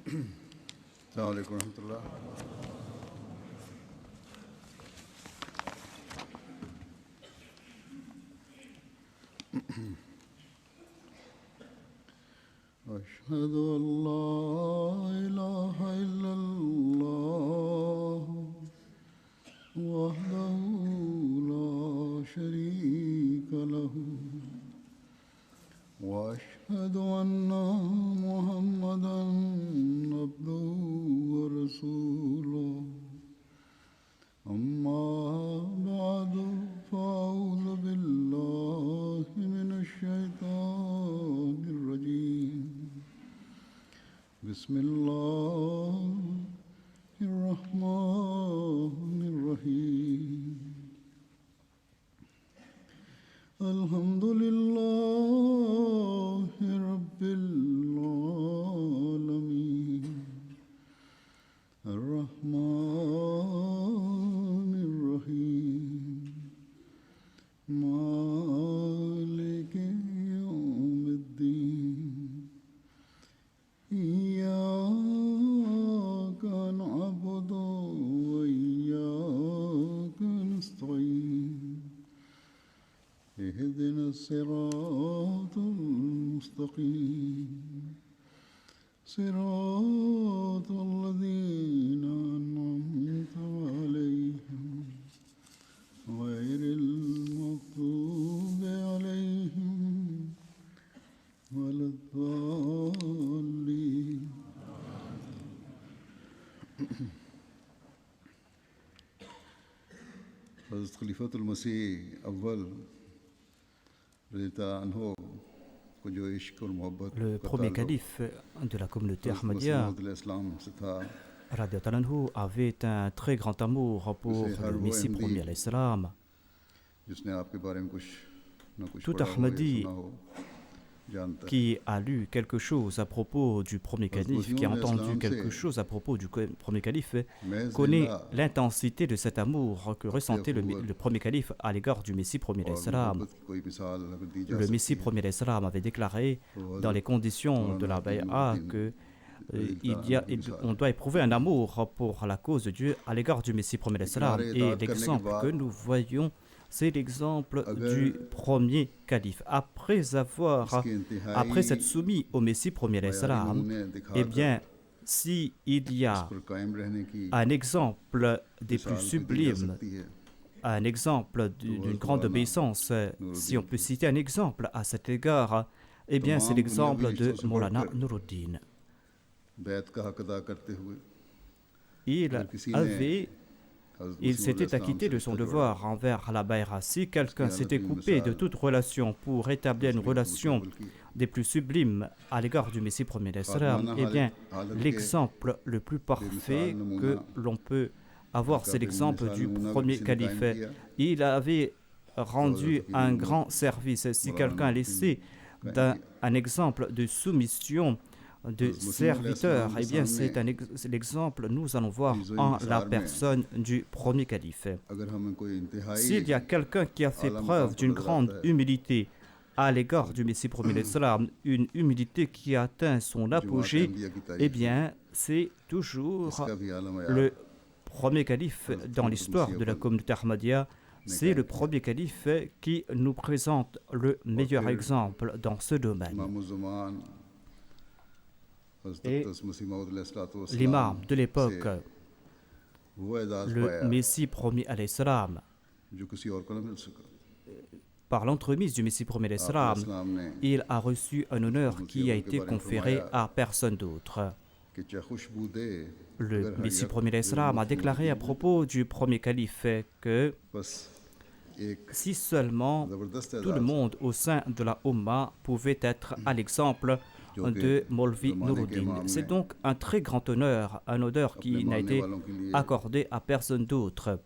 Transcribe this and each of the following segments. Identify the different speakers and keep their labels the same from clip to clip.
Speaker 1: السلام عليكم ورحمة الله. أشهد أن لا إله إلا الله وحده لا شريك له وأشهد أن محمدًا عبده ورسوله أما بعد فأعوذ بالله من الشيطان الرجيم بسم الله الرحمن الرحيم الحمد لله رب العالمين الرحمن الرحيم مالك يوم الدين إياك نعبد وإياك نستعين اهدنا الصراط المستقيم صراط الذين أنعمت عليهم غير المغضوب عليهم ولا الضالين. حضرت خلیفۃ المسیح اول
Speaker 2: Le premier calife de la communauté Ahmadiyya radiallahu anhu avait un très grand amour pour le Messie premier à l'Islam. Tout Ahmadi qui a lu quelque chose à propos du premier calife, qui a entendu quelque chose à propos du premier calife, connaît l'intensité de cet amour que ressentait le premier calife à l'égard du Messie premier l'Islam. Le Messie premier l'Islam avait déclaré dans les conditions de la bay'a que on doit éprouver un amour pour la cause de Dieu à l'égard du Messie premier l'Islam. Et l'exemple que nous voyons, c'est l'exemple du premier calife. Après s'être soumis au Messie premier l'Islam, eh bien, s'il y a un exemple des plus sublimes, un exemple d'une grande obéissance, si on peut citer un exemple à cet égard, eh bien, c'est l'exemple de Maulana Nuruddin. Il s'était acquitté de son devoir envers la bay'a. Si quelqu'un s'était coupé de toute relation pour établir une relation des plus sublimes à l'égard du Messie premier l'Islam, eh bien, l'exemple le plus parfait que l'on peut avoir, c'est l'exemple du premier calife. Il avait rendu un grand service. Si quelqu'un a laissé un exemple de soumission de serviteur, eh bien c'est l'exemple nous allons voir en la personne du premier calife. S'il y a quelqu'un qui a fait preuve d'une grande humilité à l'égard du Messie premier l'Islam, une humilité qui a atteint son apogée, eh bien c'est toujours le premier calife dans l'histoire de la communauté Ahmadiyya. C'est le premier calife qui nous présente le meilleur exemple dans ce domaine. Et l'imam de l'époque, le Messie premier à l'Islam, par l'entremise du Messie premier à l'Islam, il a reçu un honneur qui a été conféré à personne d'autre. Le Messie premier à l'Islam a déclaré à propos du premier calife que si seulement tout le monde au sein de la Ummah pouvait être à l'exemple de Maulvi Nuruddin. C'est donc un très grand honneur, un honneur qui n'a été accordé à personne d'autre.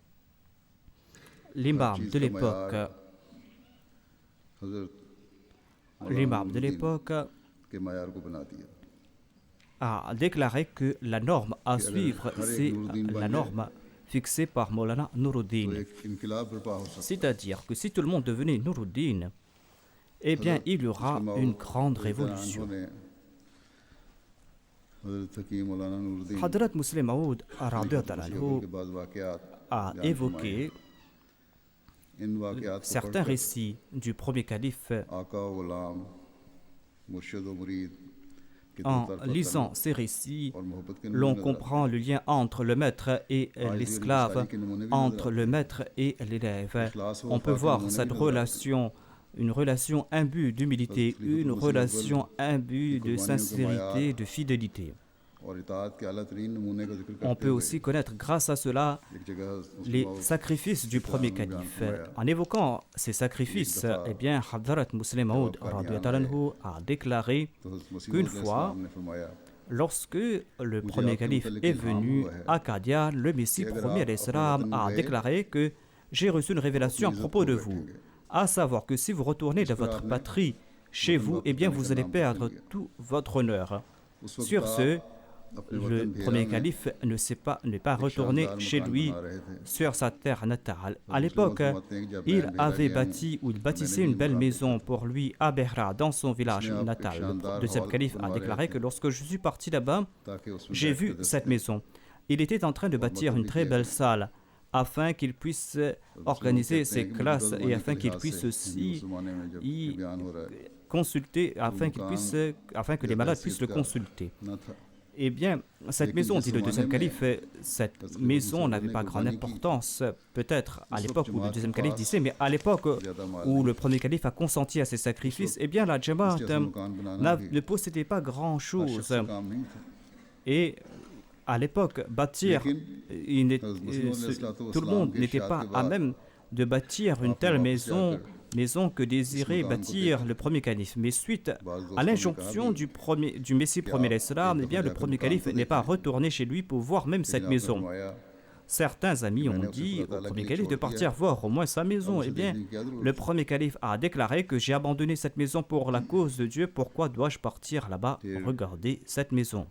Speaker 2: L'imam de l'époque a déclaré que la norme à suivre, c'est la norme fixée par Maulana Nuruddin. C'est-à-dire que si tout le monde devenait Nuruddin, eh bien, il y aura une grande révolution.
Speaker 1: हज़रत हकीम मौलाना Nooruddin
Speaker 2: Hadrat Muslim Maud
Speaker 1: खलीफतुल मसीह अव्वल के बाद वाक़यात
Speaker 2: a
Speaker 1: बयान
Speaker 2: évoqué
Speaker 1: इन वाक़यात को
Speaker 2: certains
Speaker 1: पढ़कर
Speaker 2: récits du premier calife.
Speaker 1: आका व गुलाम मुर्शिद व मुरीद की
Speaker 2: En
Speaker 1: तरफ
Speaker 2: lisant ces récits,
Speaker 1: और मोहब्बत के
Speaker 2: l'on
Speaker 1: नजर
Speaker 2: comprend le lien entre le maître et l'esclave, entre le maître et l'élève. On peut voir cette relation, une relation imbue d'humilité, une relation imbue de sincérité, de fidélité.
Speaker 1: और इताअत के आला तरीन नमूने का जिक्र
Speaker 2: On
Speaker 1: करते
Speaker 2: peut
Speaker 1: हुए
Speaker 2: aussi connaître grâce à cela
Speaker 1: एक जगह
Speaker 2: les sacrifices du premier calife. En évoquant ces sacrifices, eh bien, Hadrat Muslim Maud a déclaré qu'une fois, lorsque le premier calife est venu à Qadia, le Messie premier l'Islam a déclaré que j'ai reçu une révélation à propos de vous, à savoir que si vous retournez de votre patrie chez vous, eh bien vous allez perdre tout votre honneur. Sur ce, le premier calife n'est pas retourné chez lui sur sa terre natale. À l'époque, il avait bâti ou il bâtissait une belle maison pour lui à Behra, dans son village natal. Le deuxième calife a déclaré que lorsque je suis parti là-bas, j'ai vu cette maison. Il était en train de bâtir une très belle salle afin qu'il puisse organiser ses classes et afin qu'il puisse aussi y consulter, afin que les malades puissent le consulter. Eh bien, cette maison, dit le deuxième calife, cette maison n'avait pas grande importance, peut-être à l'époque où le deuxième calife disait, mais à l'époque où le premier calife a consenti à ces sacrifices, eh bien la Jamaat ne possédait pas grand-chose. Et à l'époque, bâtir, tout le monde n'était pas à même de bâtir une telle maison que désirait bâtir le premier calife. Mais suite à l'injonction du Messie premier l'Islam, eh bien le premier calife n'est pas retourné chez lui pour voir même cette maison. Certains amis ont dit au premier calife de partir voir au moins sa maison. Eh bien, le premier calife a déclaré que j'ai abandonné cette maison pour la cause de Dieu. Pourquoi dois-je partir là-bas regarder cette maison?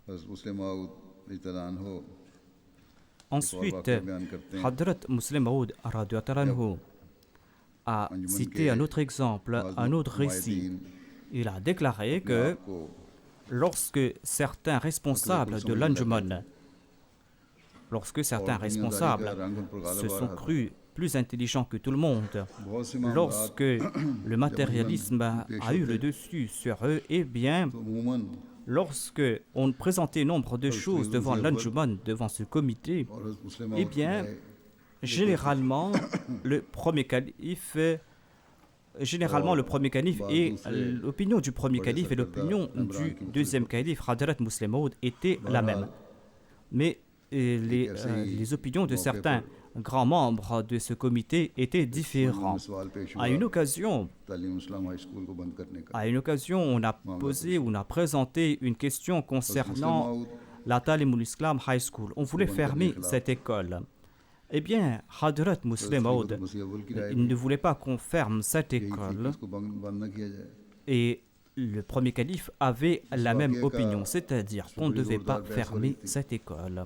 Speaker 2: Ensuite, Hadrat Muslim Maud a cité un autre exemple, un autre récit. Il a déclaré que lorsque certains responsables de l'Anjuman, se sont crus plus intelligents que tout le monde, lorsque le matérialisme a eu le dessus sur eux, eh bien, lorsque on présentait nombre de choses devant l'Anjuman, devant ce comité, eh bien, généralement, le premier calife et l'opinion du premier calife et l'opinion du deuxième calife, Hadrat Muslim Maud, étaient la même. Mais les opinions de certains grands membres de ce comité étaient différentes. À une occasion, on a posé, on a présenté une question concernant la Talimul Islam High School. On voulait fermer cette école. Eh bien, Hadrat Muslim Maud, il ne voulait pas qu'on ferme cette école. Et le premier calife avait la même opinion, c'est-à-dire qu'on ne devait pas fermer cette école.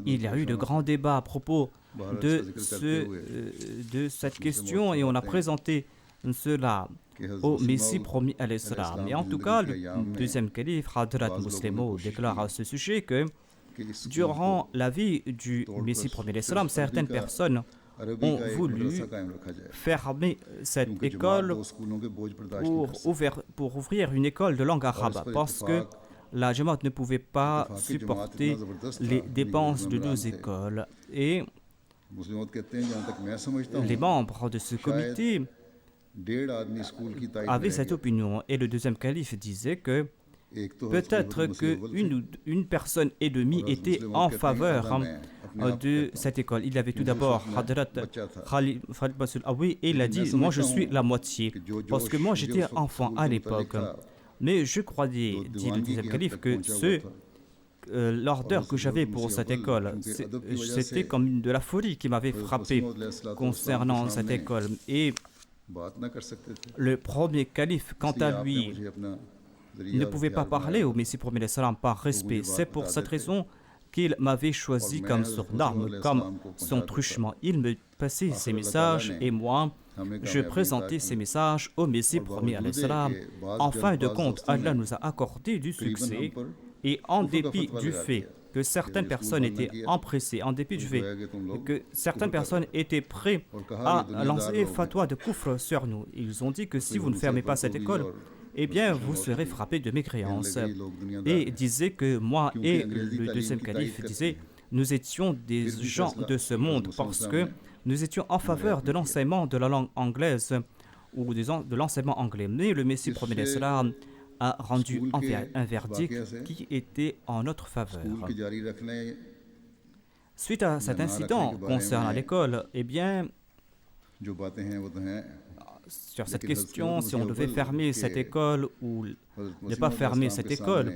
Speaker 2: Il y a eu de grands débats à propos de cette question et on a présenté cela au Messie promis à l'Islam. Et en tout cas, le deuxième calife, Hadrat Muslim Maud, déclare à ce sujet que durant la vie du Messie premier l'Islam, certaines personnes ont voulu fermer cette école pour ouvrir une école de langue arabe parce que la Jamaat ne pouvait pas supporter les dépenses de deux écoles. Et les membres de ce comité avaient cette opinion. Et le deuxième calife disait que peut-être qu'une personne et demie était en faveur de cette école. Il y avait tout d'abord Hadrat Khalid Basul Awi et il a dit « Moi je suis la moitié » parce que moi j'étais enfant à l'époque. Mais je croyais, dit le deuxième calife, que l'ardeur que j'avais pour cette école, c'était comme de la folie qui m'avait frappé concernant cette école. Et le premier calife, quant à lui, ne pouvait pas parler au Messie premier l'Islam par respect. C'est pour cette raison qu'il m'avait choisi comme son arme, comme son truchement. Il me passait ses messages et moi, je présentais ces messages au Messie premier alayhi salam. En fin de compte, Allah nous a accordé du succès et en dépit du fait que certaines personnes étaient empressées, en dépit du fait que certaines personnes étaient prêtes à lancer fatwa de kufr sur nous. Ils ont dit que si vous ne fermez pas cette école, eh bien, vous serez frappés de mécréance. Et disaient que moi et le deuxième calife disaient, nous étions des gens de ce monde parce que nous étions en faveur de l'enseignement de la langue anglaise ou de l'enseignement anglais. Mais le Messie premier l'Islam a rendu un verdict qui était en notre faveur. Suite à cet incident concernant l'école, eh bien, sur cette question, si on devait fermer cette école ou ne pas fermer cette école,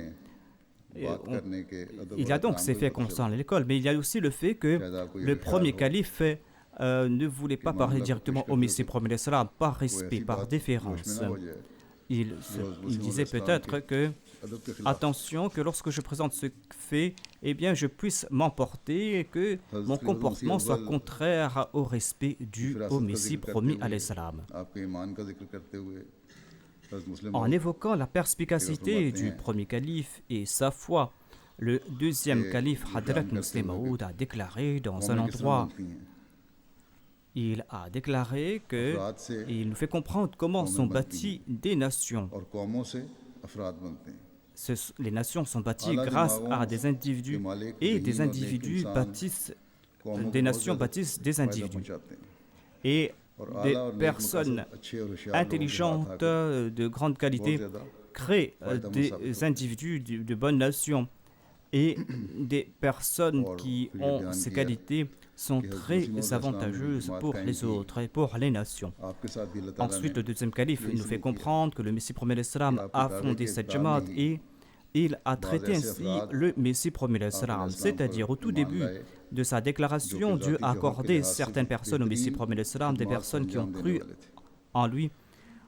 Speaker 2: il y a donc ces faits concernant l'école, mais il y a aussi le fait que le premier calife ne voulait pas parler directement au Messie premier l'Islam par respect, par déférence. Il disait peut-être que, attention, que lorsque je présente ce fait, eh bien, je puisse m'emporter et que mon comportement soit contraire au respect dû au Messie promis alayhi salam. En évoquant la perspicacité du premier calife et sa foi, le deuxième calife Hadrat Muslim Maud a déclaré dans un endroit, il a déclaré qu'il nous fait comprendre comment sont bâties des nations. Les nations sont bâties grâce à des individus et des individus bâtissent, des nations bâtissent des individus. Et des personnes intelligentes de grande qualité créent des individus de bonnes nations. Et des personnes qui ont ces qualités sont très avantageuses pour les autres et pour les nations. Ensuite, le deuxième calife nous fait comprendre que le Messie premier l'Islam a fondé cette Jamaat et il a traité ainsi le Messie premier l'Islam. C'est-à-dire, au tout début de sa déclaration, Dieu a accordé certaines personnes au Messie premier l'Islam, des personnes qui ont cru en lui,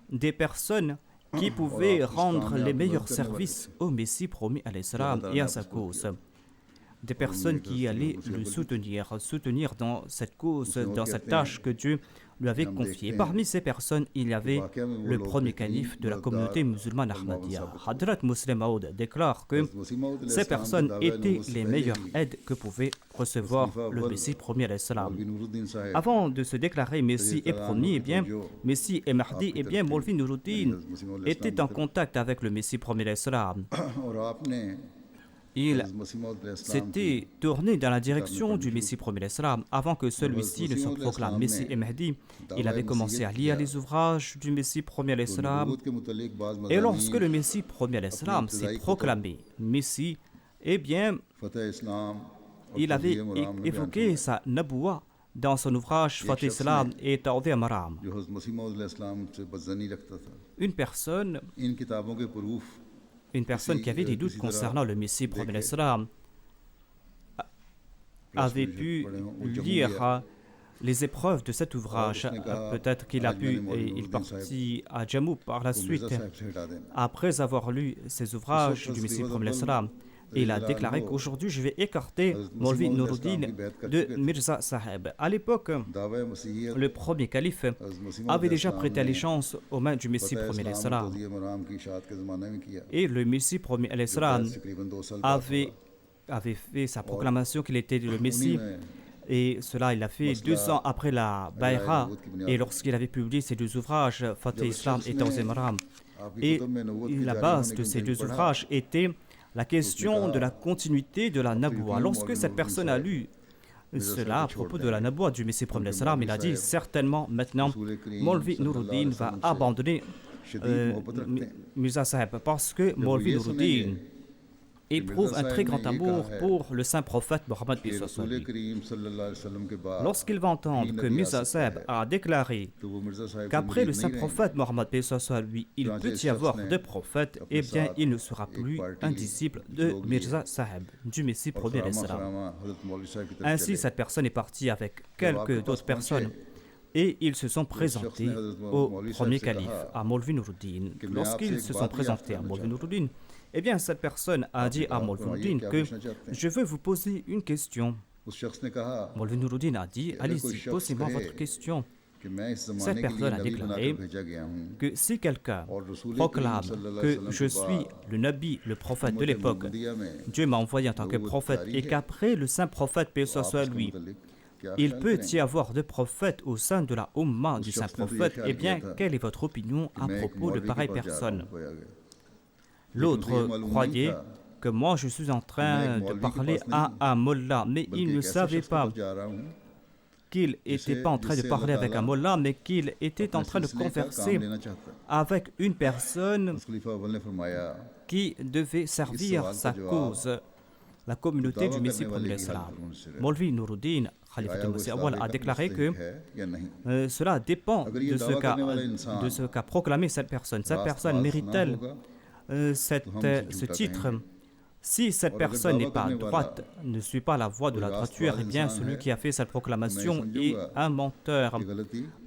Speaker 2: des personnes qui pouvaient rendre les meilleurs services au Messie promis alayhi salam et à sa cause. Des personnes qui allaient le soutenir dans cette cause, dans cette tâche que Dieu lui avait confiée. Parmi ces personnes, il y avait le premier calife de la communauté musulmane Ahmadiyya. Hadrat Muslim Maud déclare que ces personnes étaient les meilleures aides que pouvait recevoir le Messie premier alayhi salam. Avant de se déclarer Messie et promis, eh bien, Messie et Mahdi, eh bien, Maulvi Nuruddin était en contact avec le Messie premier alayhi salam. Il s'était tourné dans la direction du Messie premier l'Islam avant que celui-ci ne se proclame Messie et Mahdi. Il avait commencé à lire les ouvrages du Messie premier l'Islam. Et lorsque le Messie premier l'Islam s'est proclamé Messie, eh bien, il avait évoqué sa naboua dans son ouvrage Fatih Islam et Ta'udhi Maram. Une personne qui avait des doutes concernant le Messie premier l'Islam avait pu lire les épreuves de cet ouvrage. Peut-être qu'il a pu, et il partit à Jammu par la suite. Après avoir lu ces ouvrages du Messie premier l'Islam, il a déclaré qu'aujourd'hui je vais écarter Maulvi Nuruddin de Mirza Sahib. À l'époque, le premier calife avait déjà prêté allégeance aux mains du Messie premier l'Islam. Et le Messie premier l'Islam avait fait sa proclamation qu'il était le Messie. Et cela, il l'a fait 2 ans après la Bayra. Et lorsqu'il avait publié ces 2 ouvrages, Fatih Islam et Ta'udhi Maram. Et la base de ces 2 ouvrages était la question de la continuité de la naboua. Lorsque cette personne a lu cela à propos de la naboua du Messie premier l'Islam, il a dit certainement maintenant Maulvi Nuruddin va abandonner Mirza Sahib parce que Maulvi Nuruddin éprouve un très grand amour pour le saint prophète Mohammed b. Lorsqu'il va entendre que Mirza Sahib a déclaré qu'après le saint prophète Mohammed b. il peut y avoir 2 prophètes, eh bien il ne sera plus un disciple de Mirza Sahib, du Messie premier l'Islam. Ainsi, cette personne est partie avec quelques d'autres personnes et ils se sont présentés au premier calife, à Maulvi Nuruddin. Lorsqu'ils se sont présentés à Maulvi Nuruddin, eh bien, cette personne a dit à Maulvi Nuruddin que je veux vous poser une question. Maulvi Nuruddin a dit allez-y, posez-moi votre question. Cette personne a déclaré que si quelqu'un proclame que je suis le Nabi, le prophète de l'époque, Dieu m'a envoyé en tant que prophète, et qu'après le saint prophète, paix soit lui, il peut y avoir deux prophètes au sein de la Ummah du saint prophète, eh bien, quelle est votre opinion à propos de pareilles personnes? L'autre croyait que moi je suis en train de parler à un mollah, mais il ne savait pas qu'il n'était pas en train de parler avec un mollah, mais qu'il était en train de converser avec une personne qui devait servir sa cause, la communauté du Messie premier l'Islam. Maulvi Nuruddin, Khalifatul Masih Awwal, a déclaré que cela dépend de ce qu'a proclamé cette personne. Cette personne mérite-t-elle ce titre? Si cette personne n'est pas droite, ne suit pas la voie de la droiture, eh bien celui qui a fait cette proclamation est un menteur.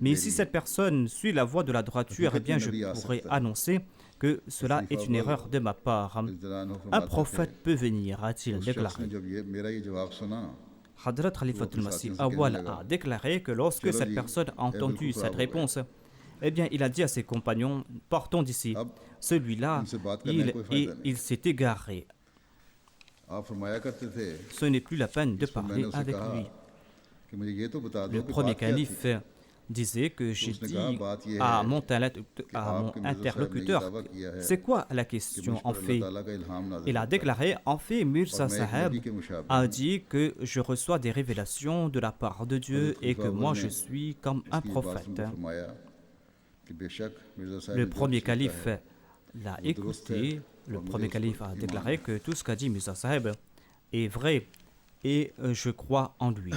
Speaker 2: Mais si cette personne suit la voie de la droiture, eh bien je pourrais annoncer que cela est une erreur de ma part. Un prophète peut venir, a-t-il déclaré. Hadrat Khalifatul Masih Awwal a déclaré que lorsque cette personne a entendu cette réponse, eh bien il a dit à ses compagnons, partons d'ici. Celui-là, il s'est égaré. Ce n'est plus la peine de parler avec lui. Le premier calife disait que j'ai dit à mon interlocuteur, c'est quoi la question en fait? Il a déclaré, en fait, Mirza Sahib a dit que je reçois des révélations de la part de Dieu et que moi je suis comme un prophète. Le premier calife l'a écouté. Le premier calife a déclaré que tout ce qu'a dit Mirza Sahib est vrai et je crois en lui.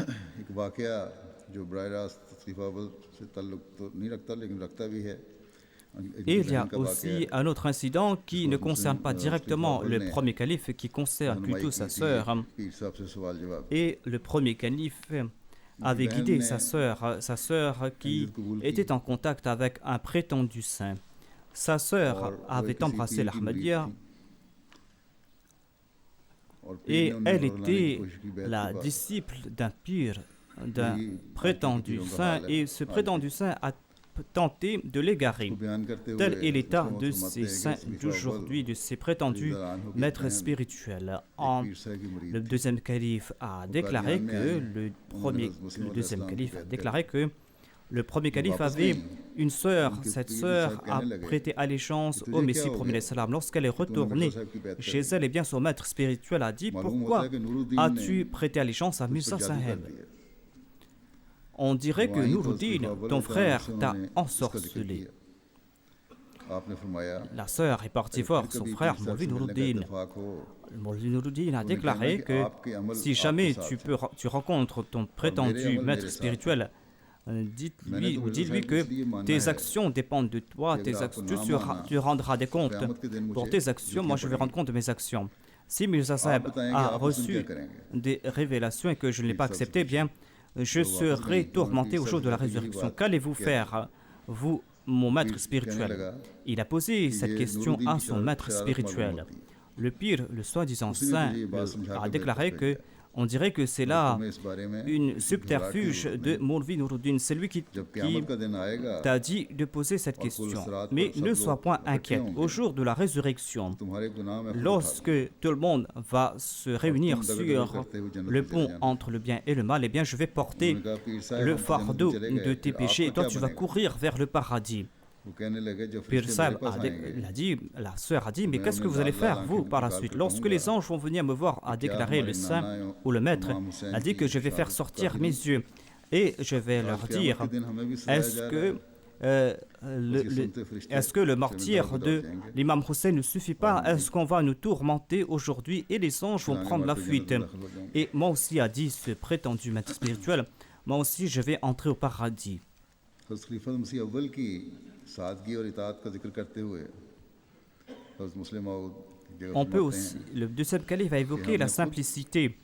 Speaker 2: Et il y a aussi un autre incident qui ne concerne pas directement le premier calife, qui concerne plutôt sa sœur. Et le premier calife avait guidé sa sœur qui était en contact avec un prétendu saint. Sa sœur avait embrassé l'Ahmadiyya et elle était la disciple d'un pire, d'un prétendu saint, et ce prétendu saint a tenté de l'égarer. Tel est l'état de ces saints d'aujourd'hui, de ces prétendus maîtres spirituels. Le deuxième calife a déclaré que le premier calife avait une sœur. Cette sœur a prêté allégeance au Messie premier l'Islam. Lorsqu'elle est retournée chez elle, eh bien son maître spirituel a dit, pourquoi as-tu prêté allégeance à Mirza Sahib? On dirait que Nuruddin, ton frère, t'a ensorcelé. La sœur est partie voir son frère Maulvi Nuruddin. Maulvi Nuruddin a déclaré que si jamais tu rencontres ton prétendu maître spirituel, dis-lui que tes actions dépendent de toi, tu rendras des comptes pour tes actions. Moi, je vais rendre compte de mes actions. Si Mirza Sahib a reçu des révélations et que je ne l'ai pas accepté, eh bien, je serai tourmenté au jour de la résurrection. Qu'allez-vous faire, vous, mon maître spirituel? Il a posé cette question à son maître spirituel. Le pire, le soi-disant saint, a déclaré que on dirait que c'est là une subterfuge de Maulvi Nuruddin. C'est lui qui t'a dit de poser cette question. Mais ne sois point inquiète. Au jour de la résurrection, lorsque tout le monde va se réunir sur le pont entre le bien et le mal, eh bien je vais porter le fardeau de tes péchés et toi tu vas courir vers le paradis. Pir Sahib la sœur a dit, mais qu'est-ce que vous allez faire, vous, par la suite? Lorsque les anges vont venir me voir, a déclaré le saint ou le maître, a dit que je vais faire sortir mes yeux et je vais leur dire, est-ce que le martyre de l'imam Hussein ne suffit pas? Est-ce qu'on va nous tourmenter aujourd'hui et les anges vont prendre la fuite? Et moi aussi, a dit ce prétendu maître spirituel, moi aussi je vais entrer au paradis. On peut aussi, le deuxième calife a évoqué la simplicité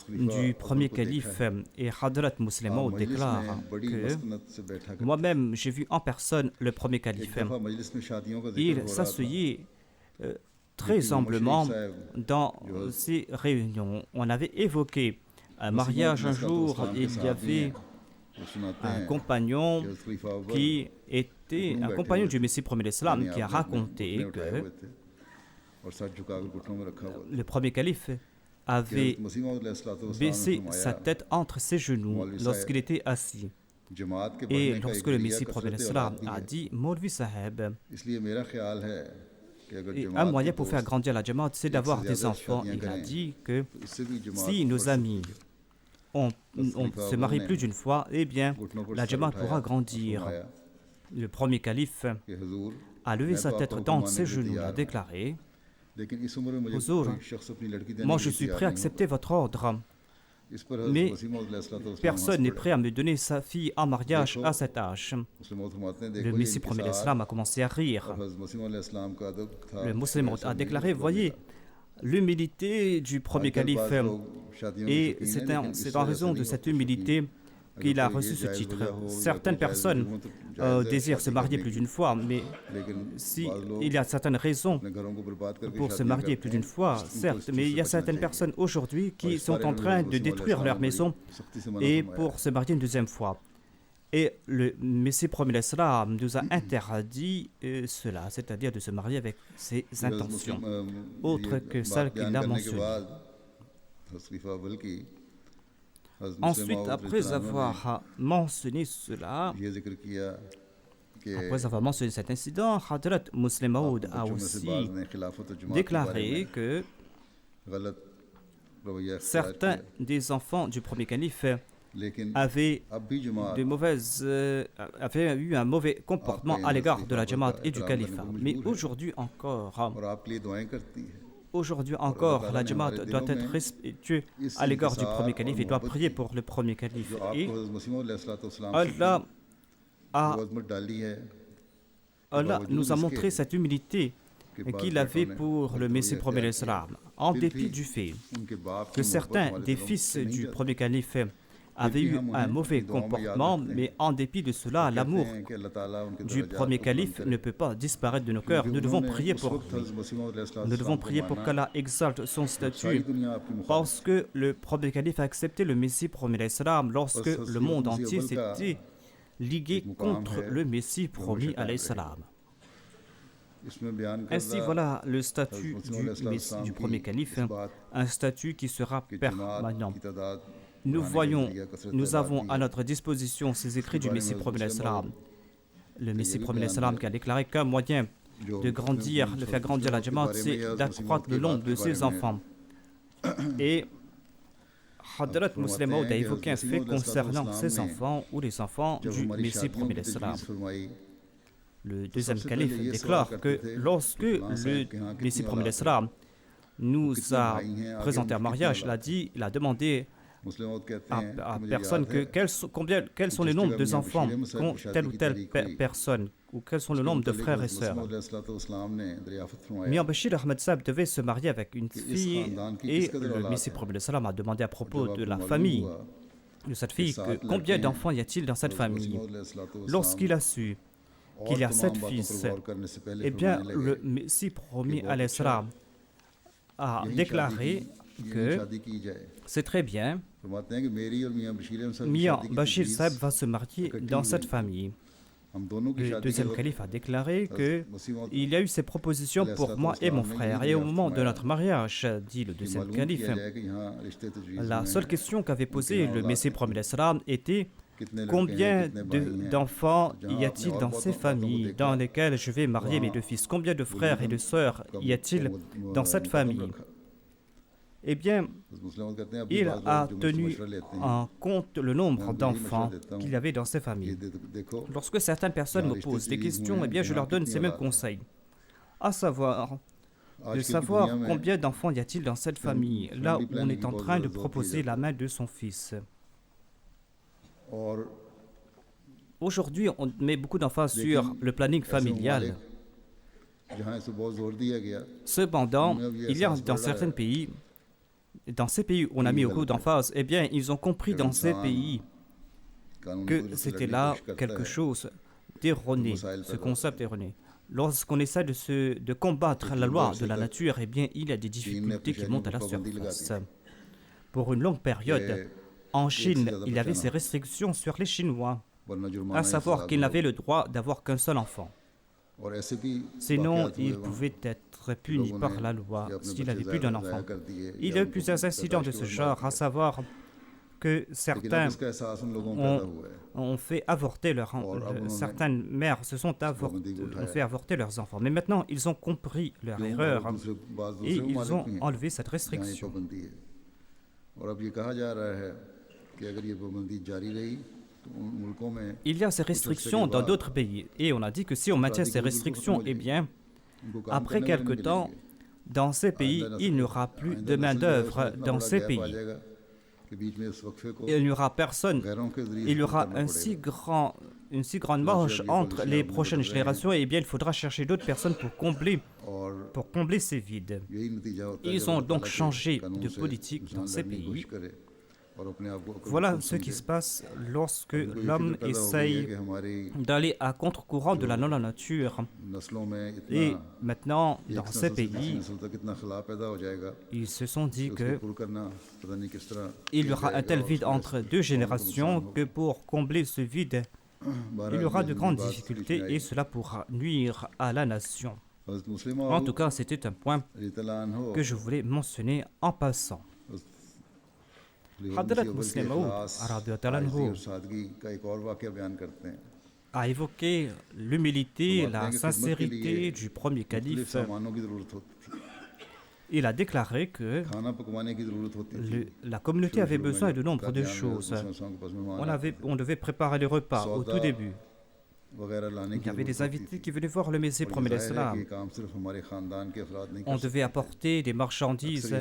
Speaker 2: du premier calife et Hadrat Muslim Maud déclare que moi-même j'ai vu en personne le premier calife. Il s'asseyait très humblement dans ces réunions. On avait évoqué un mariage un jour, il y avait
Speaker 1: वो सुनाते
Speaker 2: un
Speaker 1: हैं
Speaker 2: compagnon
Speaker 1: कि हज़रत खलीफा अव्वल
Speaker 2: qui était un compagnon du Messie premier l'Islam
Speaker 1: अपने
Speaker 2: qui a
Speaker 1: आप में घुटने
Speaker 2: raconté
Speaker 1: उठाए
Speaker 2: que
Speaker 1: हुए थे और सर झुकाकर घुटनों में रखा हुआ था
Speaker 2: le premier calife
Speaker 1: कि
Speaker 2: avait
Speaker 1: हज़रत मसीह मौऊद अलैहिस्सलाम ने
Speaker 2: baissé
Speaker 1: फरमाया
Speaker 2: sa tête entre ses genoux lorsqu'il était assis.
Speaker 1: जमात के
Speaker 2: Et
Speaker 1: बढ़ने का एक
Speaker 2: lorsque le
Speaker 1: जरिया
Speaker 2: Messie premier
Speaker 1: कसरत
Speaker 2: l'Islam
Speaker 1: औलाद भी
Speaker 2: a
Speaker 1: है
Speaker 2: dit Maulvi Saheb,
Speaker 1: इसलिए मेरा ख्याल है कि अगर
Speaker 2: et un
Speaker 1: जमात
Speaker 2: moyen
Speaker 1: के
Speaker 2: pour faire
Speaker 1: दोस्त
Speaker 2: grandir la Jamaat, c'est d'avoir des enfants. Il a dit que
Speaker 1: तो इससे भी जमात
Speaker 2: si nos amis on se marie plus d'une fois, eh bien,
Speaker 1: घुटनों पर
Speaker 2: la
Speaker 1: सर
Speaker 2: Jamaat
Speaker 1: उठाया
Speaker 2: pourra
Speaker 1: और
Speaker 2: grandir.
Speaker 1: फरमाया
Speaker 2: Le premier calife
Speaker 1: कि हुजूर
Speaker 2: a levé
Speaker 1: मैं
Speaker 2: sa
Speaker 1: तो
Speaker 2: tête
Speaker 1: आपका
Speaker 2: dans
Speaker 1: हुक्म
Speaker 2: ses
Speaker 1: मानने के लिए
Speaker 2: genoux,
Speaker 1: तैयार
Speaker 2: a
Speaker 1: हूं
Speaker 2: déclaré
Speaker 1: लेकिन इस उम्र में मुझे
Speaker 2: हुजूर,
Speaker 1: कोई शख्स अपनी लड़की देने
Speaker 2: moi
Speaker 1: के
Speaker 2: je
Speaker 1: लिए
Speaker 2: suis
Speaker 1: तैयार
Speaker 2: prêt à
Speaker 1: नहीं
Speaker 2: accepter
Speaker 1: होगा
Speaker 2: votre ordre,
Speaker 1: इस पर हज़रत
Speaker 2: mais
Speaker 1: मसीह मौऊद अलैहिस्सलाम
Speaker 2: personne n'est
Speaker 1: हंस
Speaker 2: prêt à me donner sa fille en mariage
Speaker 1: देखो
Speaker 2: à cet âge.
Speaker 1: मुस्लिम मौऊद फरमाते हैं
Speaker 2: Le
Speaker 1: देखो ये
Speaker 2: Messie premier
Speaker 1: इंकिसार
Speaker 2: l'Islam a commencé à rire.
Speaker 1: और हज़रत मसीह मौऊद अलैहिस्सलाम का अदब था
Speaker 2: Le musulman
Speaker 1: ऐसा
Speaker 2: a
Speaker 1: नहीं
Speaker 2: déclaré,
Speaker 1: मतलब
Speaker 2: voyez, l'humilité du premier
Speaker 1: आजकल
Speaker 2: calife,
Speaker 1: बाज़ लोग शादियों के
Speaker 2: et
Speaker 1: शौकीन हैं, लेकिन
Speaker 2: c'est
Speaker 1: इस
Speaker 2: en
Speaker 1: वजह से
Speaker 2: raison de
Speaker 1: नहीं
Speaker 2: cette
Speaker 1: होते शौकीन
Speaker 2: humilité
Speaker 1: अगर
Speaker 2: qu'il a
Speaker 1: कोई
Speaker 2: reçu
Speaker 1: ये
Speaker 2: ce
Speaker 1: जायज़
Speaker 2: titre.
Speaker 1: वजह हो या
Speaker 2: Certaines
Speaker 1: कोई जायज़
Speaker 2: personnes
Speaker 1: वजह हो तो जायज़ है
Speaker 2: désirent se
Speaker 1: शादी
Speaker 2: marier
Speaker 1: करने
Speaker 2: plus
Speaker 1: की
Speaker 2: d'une fois, mais
Speaker 1: लेकिन
Speaker 2: si
Speaker 1: बाज़ लोग
Speaker 2: il y a certaines raisons
Speaker 1: अपने घरों को बर्बाद करके
Speaker 2: pour se
Speaker 1: शादियां
Speaker 2: marier
Speaker 1: करते
Speaker 2: plus
Speaker 1: हैं
Speaker 2: d'une fois,
Speaker 1: उनको इस
Speaker 2: certes,
Speaker 1: चीज़
Speaker 2: mais il
Speaker 1: से
Speaker 2: y a
Speaker 1: बचना
Speaker 2: certaines
Speaker 1: चाहिए
Speaker 2: personnes aujourd'hui
Speaker 1: और
Speaker 2: qui
Speaker 1: इस
Speaker 2: sont
Speaker 1: बारे
Speaker 2: en
Speaker 1: में
Speaker 2: train
Speaker 1: हज़रत
Speaker 2: de
Speaker 1: मसीह मौऊद
Speaker 2: détruire leur
Speaker 1: अलैहिस्सलाम ने
Speaker 2: maison
Speaker 1: बड़ी सख्ती से मना
Speaker 2: et
Speaker 1: फरमाया
Speaker 2: pour se marier une deuxième fois. Et le Messie premier l'Islam nous a interdit cela, c'est-à-dire de se marier avec ses
Speaker 1: फिर हज़रत
Speaker 2: intentions,
Speaker 1: मुस्लिम
Speaker 2: autres
Speaker 1: ये
Speaker 2: que
Speaker 1: बात
Speaker 2: celles qu'il
Speaker 1: बयान
Speaker 2: a
Speaker 1: करने के
Speaker 2: mentionnées.
Speaker 1: बाद हज़रत खलीफा अव्वल की हज़रत मुस्लिम
Speaker 2: Ensuite,
Speaker 1: मौऊद
Speaker 2: après
Speaker 1: रज़ियल्लाहु अन्हु
Speaker 2: avoir mentionné cela,
Speaker 1: ने ये जिक्र किया कि
Speaker 2: après avoir mentionné cet incident, Hadrat Muslim Maud a
Speaker 1: बच्चों में से
Speaker 2: aussi
Speaker 1: बाज़ ने खिलाफत और जमात के बारे
Speaker 2: déclaré
Speaker 1: में
Speaker 2: que
Speaker 1: गलत रवैया इख्तियार
Speaker 2: certains
Speaker 1: किया
Speaker 2: des enfants du premier calife
Speaker 1: लेकिन
Speaker 2: avaient
Speaker 1: अब भी जमात
Speaker 2: avaient eu un mauvais comportement à l'égard de la Jamaat et du califat. Mais aujourd'hui encore,
Speaker 1: और आपके लिए दुआएं करती है
Speaker 2: aujourd'hui encore, la Jamaat doit être respectueuse à l'égard du premier calife et doit prier pour le premier calife.
Speaker 1: जो
Speaker 2: Et
Speaker 1: आपको हज़रत मसीह मौऊद अलैहिस्सलाम
Speaker 2: Allah a
Speaker 1: जो अज़मत डाली है
Speaker 2: Allah nous a montré cette humilité qu'il avait pour le Messie premier l'Islam, en dépit du fait
Speaker 1: उनके बाप
Speaker 2: que
Speaker 1: की मोहब्बत
Speaker 2: certains
Speaker 1: हमारे
Speaker 2: des
Speaker 1: दिलों
Speaker 2: fils
Speaker 1: से नहीं
Speaker 2: du
Speaker 1: जाती
Speaker 2: premier calife avaient eu un mauvais comportement, mais en dépit de cela, l'amour
Speaker 1: हैं कि अल्लाह ताला उनके
Speaker 2: du
Speaker 1: दर्जात
Speaker 2: premier
Speaker 1: को बुलंद
Speaker 2: calife
Speaker 1: करे
Speaker 2: ne peut pas disparaître de nos cœurs. Nous devons prier
Speaker 1: उस
Speaker 2: pour
Speaker 1: वक्त
Speaker 2: lui.
Speaker 1: हज़रत मसीह मौऊद अलैहिस्सलाम
Speaker 2: Nous devons prier pour
Speaker 1: को माना
Speaker 2: qu'Allah exalte son
Speaker 1: सारी
Speaker 2: statut,
Speaker 1: दुनिया आपकी मुखालिफ
Speaker 2: parce que le premier calife a accepté le Messie premier l'Islam lorsque le monde entier s'était ligué contre le Messie premier l'Islam.
Speaker 1: इसमें बयान कर
Speaker 2: Ainsi,
Speaker 1: रहा
Speaker 2: voilà le statut
Speaker 1: हज़रत
Speaker 2: du
Speaker 1: की
Speaker 2: premier calife,
Speaker 1: इस बात
Speaker 2: un statut qui sera
Speaker 1: कि जमात
Speaker 2: permanent.
Speaker 1: की तादाद
Speaker 2: Nous
Speaker 1: बढ़ाने का
Speaker 2: voyons,
Speaker 1: जरिया कसरत
Speaker 2: nous avons
Speaker 1: तादाद
Speaker 2: à
Speaker 1: भी है।
Speaker 2: notre disposition ces écrits du
Speaker 1: बारे में
Speaker 2: Messie
Speaker 1: हज़रत
Speaker 2: premier
Speaker 1: मुस्लिम
Speaker 2: l'Islam. Le Messie
Speaker 1: भी
Speaker 2: premier
Speaker 1: बयान
Speaker 2: l'Islam
Speaker 1: है
Speaker 2: qui a déclaré qu'un moyen
Speaker 1: जो
Speaker 2: de grandir, de faire grandir la Jamaat, c'est d'accroître le nombre de ses enfants. Et Hadrat Muslim Maud a évoqué un fait concernant ses enfants ou les enfants
Speaker 1: जब
Speaker 2: du
Speaker 1: हमारी
Speaker 2: Messie
Speaker 1: शादियों
Speaker 2: premier
Speaker 1: की
Speaker 2: l'Islam.
Speaker 1: तजवीज़ फरमाई
Speaker 2: Le deuxième
Speaker 1: सबसे
Speaker 2: calife
Speaker 1: पहले ये
Speaker 2: déclare
Speaker 1: सवाल
Speaker 2: que
Speaker 1: करते थे
Speaker 2: lorsque
Speaker 1: कि फलां
Speaker 2: le
Speaker 1: साहब के यहाँ
Speaker 2: Messie
Speaker 1: कितनी
Speaker 2: premier
Speaker 1: औलाद है?
Speaker 2: l'Islam nous
Speaker 1: कितने
Speaker 2: a
Speaker 1: भाई हैं? आगे
Speaker 2: présenté un
Speaker 1: उनकी
Speaker 2: mariage,
Speaker 1: कितनी
Speaker 2: il a
Speaker 1: औलाद
Speaker 2: dit, il a demandé
Speaker 1: मुस्लिम मौद कहते
Speaker 2: à,
Speaker 1: हैं
Speaker 2: à
Speaker 1: कि मुझे
Speaker 2: personne
Speaker 1: याद
Speaker 2: que
Speaker 1: है
Speaker 2: quels sont les
Speaker 1: जिस
Speaker 2: nombres
Speaker 1: जगह
Speaker 2: de
Speaker 1: मियां
Speaker 2: enfants
Speaker 1: बशीर अहमद साहब
Speaker 2: qu'ont
Speaker 1: की शादी
Speaker 2: telle ou
Speaker 1: की
Speaker 2: telle
Speaker 1: तारीख हुई
Speaker 2: personne ou quels sont le
Speaker 1: उसके
Speaker 2: nombre de
Speaker 1: मुतालिक
Speaker 2: frères et
Speaker 1: हज़रत मसीह
Speaker 2: sœurs.
Speaker 1: मौऊद अलैहिस्सलाम ने दरियाफ़त फरमाया
Speaker 2: Mian Bashir Ahmed Saab devait se marier avec une
Speaker 1: कि इस
Speaker 2: fille
Speaker 1: खानदान की
Speaker 2: et
Speaker 1: किस कदर
Speaker 2: le
Speaker 1: औलाद
Speaker 2: Messie
Speaker 1: है
Speaker 2: premier l'Islam a demandé à propos
Speaker 1: जब
Speaker 2: de
Speaker 1: आपको
Speaker 2: la
Speaker 1: मालूम
Speaker 2: famille
Speaker 1: हुआ
Speaker 2: de cette
Speaker 1: कि
Speaker 2: fille que
Speaker 1: 7
Speaker 2: combien
Speaker 1: लड़के हैं
Speaker 2: d'enfants y a-t-il dans cette
Speaker 1: हज़रत मसीह
Speaker 2: famille.
Speaker 1: मौऊद अलैहिस्सलाम
Speaker 2: Lorsqu'il a su qu'il y a
Speaker 1: और
Speaker 2: 7
Speaker 1: तमाम बातों
Speaker 2: fils,
Speaker 1: पर गौर करने से पहले
Speaker 2: eh bien
Speaker 1: फरमाने
Speaker 2: le
Speaker 1: लगे
Speaker 2: Messie premier
Speaker 1: बहुत
Speaker 2: alayhi
Speaker 1: अच्छा
Speaker 2: salam a
Speaker 1: यही
Speaker 2: déclaré
Speaker 1: यही
Speaker 2: que
Speaker 1: शादी की जाए
Speaker 2: c'est très bien,
Speaker 1: फरमाते हैं कि मेरी और मियां बशीर अहमद साहब की
Speaker 2: Mian
Speaker 1: शादी की
Speaker 2: Bashir
Speaker 1: तजवीज़
Speaker 2: Saab va se marier
Speaker 1: इकट्ठी
Speaker 2: dans
Speaker 1: हुई।
Speaker 2: cette famille.
Speaker 1: हम दोनों की
Speaker 2: Le
Speaker 1: शादी के
Speaker 2: deuxième
Speaker 1: वक्त
Speaker 2: calife a déclaré que
Speaker 1: हज़रत मसीह मौऊद
Speaker 2: il y a eu ces propositions pour moi et mon frère. Et au moment de notre mariage, dit le
Speaker 1: कि
Speaker 2: deuxième
Speaker 1: मालूम
Speaker 2: calife,
Speaker 1: किया जाए कि यहाँ रिश्ते तजवीज़
Speaker 2: la
Speaker 1: में
Speaker 2: seule question qu'avait posée le Messie premier l'Islam était
Speaker 1: कितने लड़के हैं
Speaker 2: combien
Speaker 1: कितने भाई हैं
Speaker 2: d'enfants
Speaker 1: जहाँ
Speaker 2: y
Speaker 1: आपने
Speaker 2: a-t-il
Speaker 1: और
Speaker 2: dans
Speaker 1: बहुत
Speaker 2: ces
Speaker 1: बातों को
Speaker 2: familles
Speaker 1: देखा
Speaker 2: dans lesquelles je vais marier mes
Speaker 1: वहाँ
Speaker 2: deux fils? Combien de frères et de sœurs y a-t-il dans cette
Speaker 1: मुकदम
Speaker 2: famille?
Speaker 1: रखा।
Speaker 2: Eh bien,
Speaker 1: हज़रत मुस्लिम मौऊद कहते हैं अभी
Speaker 2: il
Speaker 1: बाज़
Speaker 2: a
Speaker 1: लोग जो मुझसे
Speaker 2: tenu
Speaker 1: मशवरा लेते हैं
Speaker 2: en compte le nombre
Speaker 1: मैं उनको यही
Speaker 2: d'enfants
Speaker 1: मशवरा देता हूँ
Speaker 2: qu'il y avait dans ces
Speaker 1: कि
Speaker 2: familles.
Speaker 1: देखो
Speaker 2: Lorsque certaines personnes me posent des questions, eh bien, je leur donne ces mêmes conseils. À savoir, de
Speaker 1: आज की
Speaker 2: savoir
Speaker 1: दुनिया में
Speaker 2: combien d'enfants y a-t-il dans cette famille, là où on est en train de proposer la main de son fils.
Speaker 1: और
Speaker 2: Aujourd'hui, on met beaucoup d'emphase sur le planning
Speaker 1: ऐसे
Speaker 2: familial.
Speaker 1: ममालिक जहाँ इसे बहुत जोर दिया गया
Speaker 2: Cependant, il y a dans certains pays, dans ces pays où on a mis beaucoup d'emphase, eh bien, ils ont compris dans ces pays
Speaker 1: कानूनी
Speaker 2: que
Speaker 1: वजह से
Speaker 2: c'était
Speaker 1: लड़ने की
Speaker 2: là
Speaker 1: कोशिश करता
Speaker 2: quelque
Speaker 1: है
Speaker 2: chose d'erroné, ce concept erroné. Lorsqu'on essaie de combattre la loi de la nature, eh bien, il y a des difficultés qui montent à la surface. Pour une longue période,
Speaker 1: कि
Speaker 2: En Chine, il y avait ces restrictions sur les Chinois, à savoir qu'ils n'avaient le droit d'avoir qu'un seul enfant. Sinon, ils pouvaient être punis par la loi s'il avait plus d'un enfant. Il y a eu plusieurs incidents de ce genre, à savoir que certains ont fait avorter certaines mères ont fait avorter leurs enfants. Mais maintenant, ils ont compris leur erreur et ils ont enlevé cette restriction. Il y a ces restrictions dans d'autres pays et on a dit que si on maintient ces restrictions, eh bien, après quelque temps, dans ces pays, il n'y aura plus de main-d'œuvre dans ces pays. Il n'y aura personne. Il y aura une si grande marge entre les prochaines générations et bien, il faudra chercher d'autres personnes pour combler ces vides. Ils ont donc changé de politique dans ces pays. Voilà ce qui se passe lorsque l'homme essaye d'aller à contre-courant de la nature. Et maintenant, dans ces pays, ils se sont dit qu'il y aura un tel vide entre deux générations que pour combler ce vide, il y aura de grandes difficultés et cela pourra nuire à la nation. En tout cas, c'était un point que je voulais mentionner en passant. Hadrat Muslim Maud a évoqué l'humilité, la sincérité du premier calife. Il a déclaré que la communauté avait besoin de nombre de choses. On devait préparer les repas au tout début. Il y avait des invités qui venaient voir le Messie promet l'Islam. On devait apporter des marchandises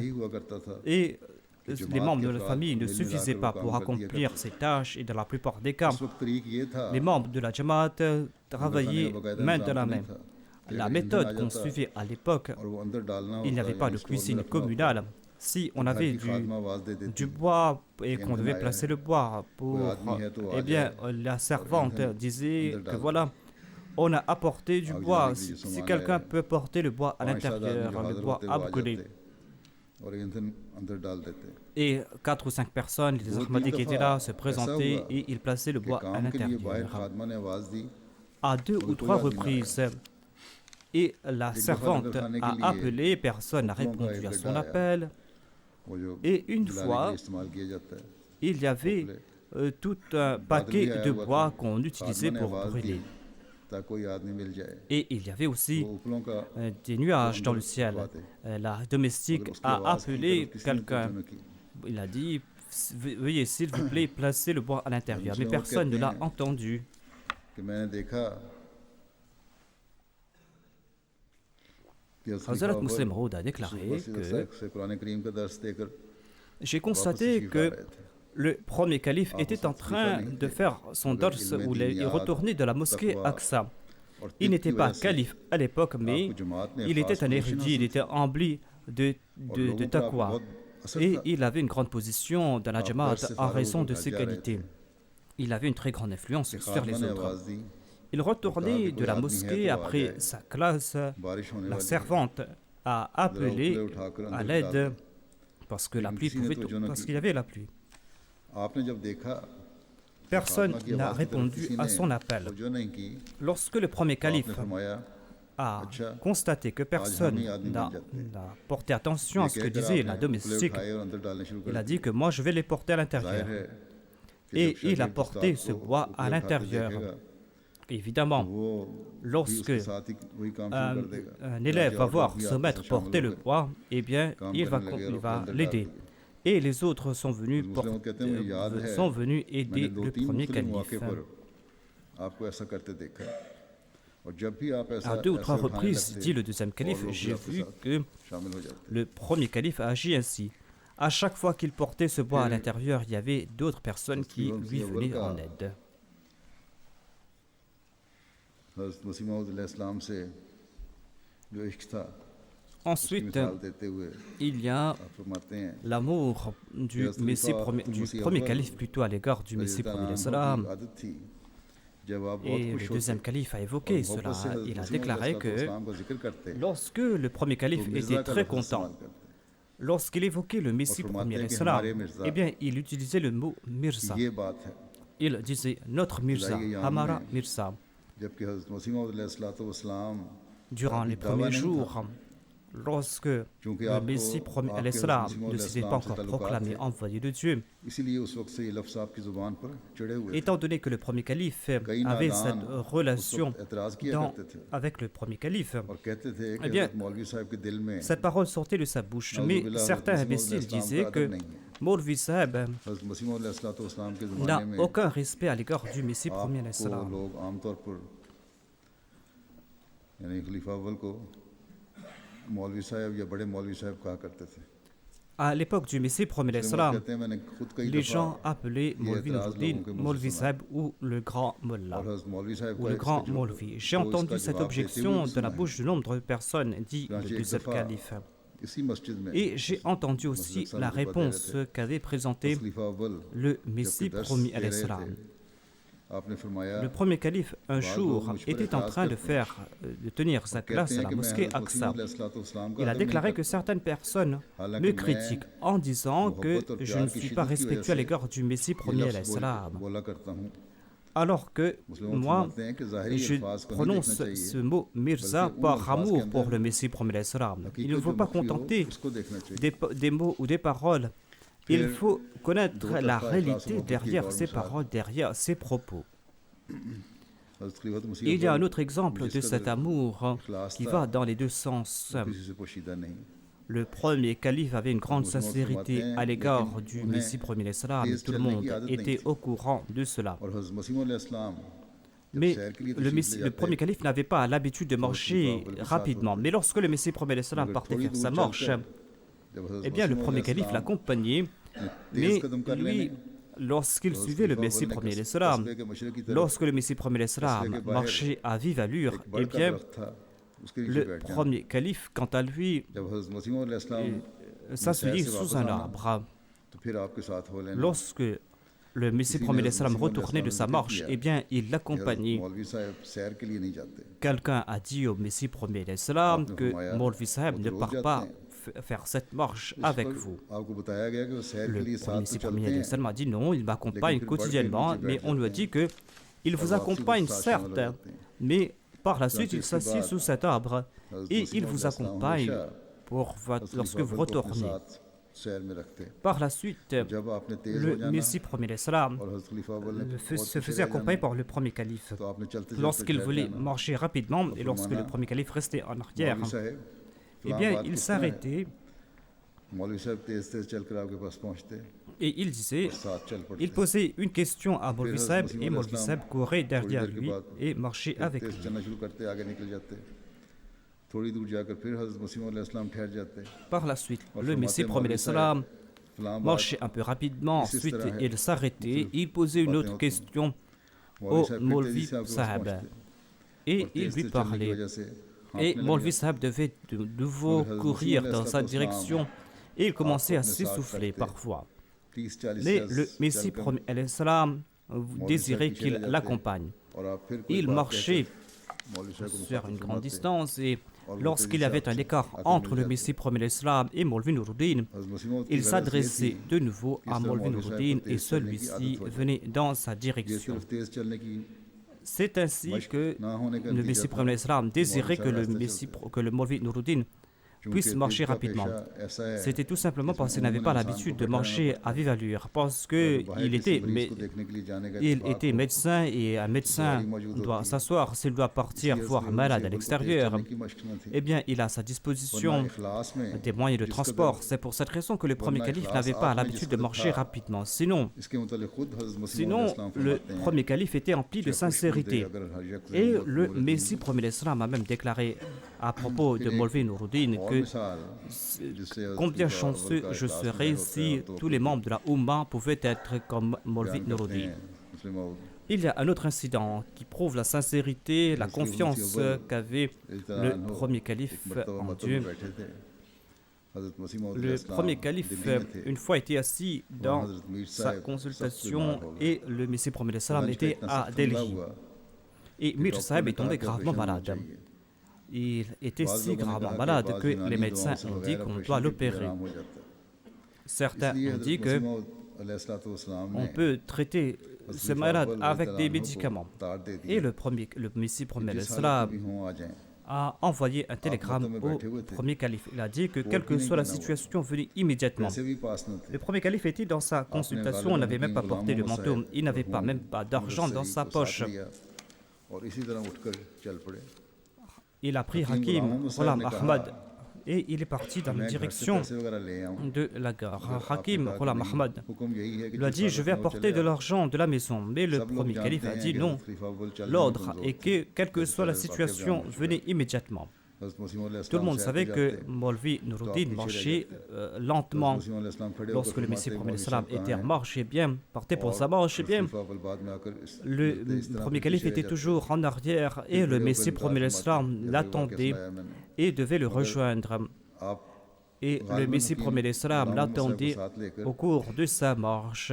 Speaker 2: et les membres de la famille ne suffisaient pas pour accomplir ces tâches et dans la plupart des cas, les membres de la Jamaat travaillaient main dans la main. La méthode qu'on suivait à l'époque, il n'y avait pas de cuisine communale. Si on avait du bois et qu'on devait placer le bois eh bien, la servante disait que voilà, on a apporté du bois. Si quelqu'un peut porter le bois à l'intérieur, le bois à brûler. Et 4 ou 5 personnes, les Ahmadis qui étaient là, se présentaient et ils plaçaient le bois à l'intérieur. À 2 ou 3 reprises, et la servante a appelé, personne n'a répondu à son appel. Et une fois, il y avait tout un paquet de bois qu'on utilisait pour brûler. Et il y avait aussi des nuages dans le ciel. La domestique a appelé quelqu'un. Il a dit, veuillez s'il vous plaît placer le bois à l'intérieur. Mais personne ne l'a entendu. Hazrat Muslim Maud a déclaré que j'ai constaté que le premier calife était en train de faire son dars où il retournait de la mosquée Aqsa. Il n'était pas calife à l'époque, mais il était un érudit, il était rempli de taqwa. Et il avait une grande position dans la Jamaat en raison de ses qualités. Il avait une très grande influence sur les autres. Il retournait de la mosquée après sa classe. La servante a appelé à l'aide parce qu'il y avait la pluie. Personne n'a répondu à son appel. Lorsque le premier calife a constaté que personne n'a porté attention à ce que disait la domestique, il a dit que moi je vais les porter à l'intérieur. Et il a porté ce bois à l'intérieur. Évidemment, lorsque un élève va voir son maître porter le bois, eh bien, il va l'aider. Et les autres sont venus aider le premier calife. À 2 ou 3 reprises, dit le deuxième calife, j'ai vu que le premier calife a agi ainsi. À chaque fois qu'il portait ce bois à l'intérieur, il y avait d'autres personnes qui lui venaient en aide. Ensuite, il y a l'amour du premier calife plutôt à l'égard du Messie premier l'Islam. Et le deuxième calife a évoqué cela. Il a déclaré que lorsque le premier calife était très content lorsqu'il évoquait le
Speaker 1: और
Speaker 2: Messie
Speaker 1: फरमाते
Speaker 2: premier
Speaker 1: हैं कि
Speaker 2: l'Islam,
Speaker 1: हमारे Mirza
Speaker 2: eh bien, il utilisait le mot
Speaker 1: की
Speaker 2: Mirza.
Speaker 1: ये बात है
Speaker 2: Il disait notre Mirza,
Speaker 1: फिज़ाई याम
Speaker 2: Hamara
Speaker 1: में
Speaker 2: Mirza.
Speaker 1: जबकि हज़रत मसीह मौऊद अलैहिस्सलाम का
Speaker 2: Durant
Speaker 1: कोई
Speaker 2: les
Speaker 1: दावा
Speaker 2: premiers
Speaker 1: नहीं था
Speaker 2: jours, lorsque
Speaker 1: क्योंकि
Speaker 2: le
Speaker 1: आपको
Speaker 2: Messie premier
Speaker 1: आपके हज़रत
Speaker 2: l'Islam
Speaker 1: मसीह मौऊद
Speaker 2: ne s'était
Speaker 1: अलैहिस्सलाम
Speaker 2: pas
Speaker 1: से
Speaker 2: encore
Speaker 1: ताल्लुकात
Speaker 2: proclamé
Speaker 1: थे
Speaker 2: envoyé de Dieu,
Speaker 1: इसीलिए उस वक्त से ये लफ्ज़ आपकी ज़ुबान पर चढ़े हुए थे
Speaker 2: étant donné que le premier calife
Speaker 1: कई
Speaker 2: avait
Speaker 1: नादान
Speaker 2: cette
Speaker 1: उस
Speaker 2: relation
Speaker 1: वक्त एतराज़ किया
Speaker 2: dans-
Speaker 1: करते थे
Speaker 2: avec le premier calife,
Speaker 1: और कहते थे कि
Speaker 2: Eh bien,
Speaker 1: हज़रत मौलवी साहब के दिल में
Speaker 2: cette parole sortait de sa bouche. Mais
Speaker 1: नाउज़ुबिल्लाह
Speaker 2: certains
Speaker 1: हज़रत मसीह
Speaker 2: imbéciles
Speaker 1: मौऊद अलैहिस्सलाम
Speaker 2: disaient
Speaker 1: का
Speaker 2: que
Speaker 1: अदब नहीं है
Speaker 2: Maulvi Saheb
Speaker 1: हज़रत मसीह मौऊद अलैहिस्सलाम के
Speaker 2: n'a
Speaker 1: ज़माने में
Speaker 2: aucun respect à l'égard du Messie premier
Speaker 1: आपको
Speaker 2: l'Islam.
Speaker 1: लोग आमतौर पर यानी खलीफा अव्वल को मौलवी साहब या बड़े मौलवी साहब कहा करते थे
Speaker 2: À l'époque du Messie premier
Speaker 1: मुस्लिम लोग
Speaker 2: l'Islam,
Speaker 1: कहते हैं मैंने खुद कई
Speaker 2: les
Speaker 1: दफ़ा
Speaker 2: gens appelaient Maulvi
Speaker 1: एतराज़
Speaker 2: Nouruddin,
Speaker 1: लोगों के मुंह से
Speaker 2: Maulvi
Speaker 1: सुना
Speaker 2: Saheb ou le grand Mullah.
Speaker 1: और हज़रत मौलवी साहब
Speaker 2: Ou
Speaker 1: का
Speaker 2: le
Speaker 1: इसका
Speaker 2: grand
Speaker 1: जो
Speaker 2: Maulvi. J'ai
Speaker 1: वो
Speaker 2: entendu
Speaker 1: इसका
Speaker 2: cette
Speaker 1: जवाब देते हुए
Speaker 2: objection
Speaker 1: भी
Speaker 2: de la
Speaker 1: सुना है
Speaker 2: bouche de nombre de personnes dit
Speaker 1: चुनांचे
Speaker 2: du
Speaker 1: एक
Speaker 2: deuxième
Speaker 1: दफ़ा
Speaker 2: calife.
Speaker 1: इसी मस्जिद में
Speaker 2: Et j'ai entendu aussi la réponse qu'avait présentée
Speaker 1: खलीफा अव्वल
Speaker 2: le Messie
Speaker 1: जबकि दर्स
Speaker 2: promis à
Speaker 1: दे रहे
Speaker 2: l'Islam.
Speaker 1: थे आपने फरमाया
Speaker 2: Le premier calife, un jour, était en train de tenir sa classe à la mosquée Aqsa. Il a déclaré que certaines personnes me critiquent en disant que je ne suis pas respectueux à l'égard du Messie premier à l'Islam. Alors que moi, je prononce ce mot Mirza par amour pour le Messie premier à l'Islam. Il ne faut pas contenter des mots ou des paroles. Il faut connaître la réalité derrière ces paroles, derrière ces propos. Il y a un autre exemple de cet amour qui va dans les deux sens. Le premier calife avait une grande sincérité à l'égard du Messie premier l'Islam. Tout le monde était au courant de cela. Mais le premier calife n'avait pas l'habitude de marcher rapidement. Mais lorsque le Messie premier l'Islam partait faire sa marche, eh bien le premier calife l'accompagnait. Mais lui, lorsqu'il suivait le Messie premier l'Islam, lorsque le Messie premier l'Islam marchait à vive allure, eh bien, le premier calife, quant à lui, s'asseyait sous un arbre. Lorsque le Messie premier l'Islam retournait de sa marche, eh bien, il l'accompagnait. Quelqu'un a dit au Messie premier l'Islam que Maulvi Saheb ne part pas faire cette marche avec vous. Le Messie premier l'Islam a dit non, il m'accompagne quotidiennement, mais on lui a dit que il vous accompagne certes, mais par la suite il s'assied sous cet arbre et il vous accompagne lorsque vous retournez. Par la suite, le Messie premier l'Islam se faisait accompagner par le premier calife. Lorsqu'il voulait marcher rapidement et lorsque le premier calife restait en arrière, eh bien, il s'arrêtait et il disait, il posait une question à Maulvi Saheb et Maulvi Saheb courait derrière lui et marchait avec lui. Par la suite, le Messie premier l'Islam marchait un peu rapidement, ensuite il s'arrêtait, il posait une autre question au Maulvi Saheb et il lui parlait. Et Maulvi Saheb devait de nouveau courir dans sa direction et il commençait à s'essouffler parfois. Mais le Messie premier l'Islam désirait qu'il l'accompagne. Il marchait sur une grande distance et lorsqu'il y avait un écart entre le Messie premier l'Islam et Maulvi Nouruddin, il s'adressait de nouveau à Maulvi Nouruddin et celui-ci venait dans sa direction. C'est ainsi que le Messie premier l'Islam désirait que le Maulvi Nouruddin puisse marcher rapidement. C'était tout simplement parce qu'il n'avait pas l'habitude de marcher à vive allure, parce qu'il était médecin et un médecin doit s'asseoir s'il doit partir voir un malade à l'extérieur. Eh bien, il a à sa disposition des moyens de transport. C'est pour cette raison que le premier calife n'avait pas l'habitude de marcher rapidement. Sinon, le premier calife était empli de sincérité. Et le Messie premier l'Islam a même déclaré à propos de Maulvi Nouruddin que combien chanceux je serais si tous les membres de la Oumma pouvaient être comme Maulvi Nouruddin. Il y a un autre incident qui prouve la sincérité, la confiance qu'avait le premier calife en Dieu. Le premier calife, une fois, était assis dans sa consultation et le Messie premier l'Islam était à Delhi. Et Mir Saheb est tombé gravement malade. Il était si gravement malade que les médecins ont dit qu'on doit l'opérer. Certains ont dit qu'on peut traiter ce malade avec des médicaments. Et le Messie premier l'Islam a envoyé un télégramme au premier calife. Il a dit que quelle que soit la situation, venez immédiatement. Le premier calife était dans sa consultation, il n'avait même pas porté le manteau, il n'avait même pas d'argent dans sa poche. Il a pris Hakim Ghulam Ahmad et il est parti dans la direction de la gare. Hakim Ghulam Ahmad lui a dit « Je vais apporter de l'argent de la maison ». Mais le premier calife a dit « Non, l'ordre est que, quelle que soit la situation, venez immédiatement ». Tout le monde savait que Maulvi Nuruddin marchait lentement. Lorsque le Messie premier l'Islam était en marche, et bien, partait pour sa marche, et bien, le premier calife était toujours en arrière et le Messie premier l'Islam l'attendait et devait le rejoindre. Et le Messie premier l'Islam l'attendait au cours de sa marche.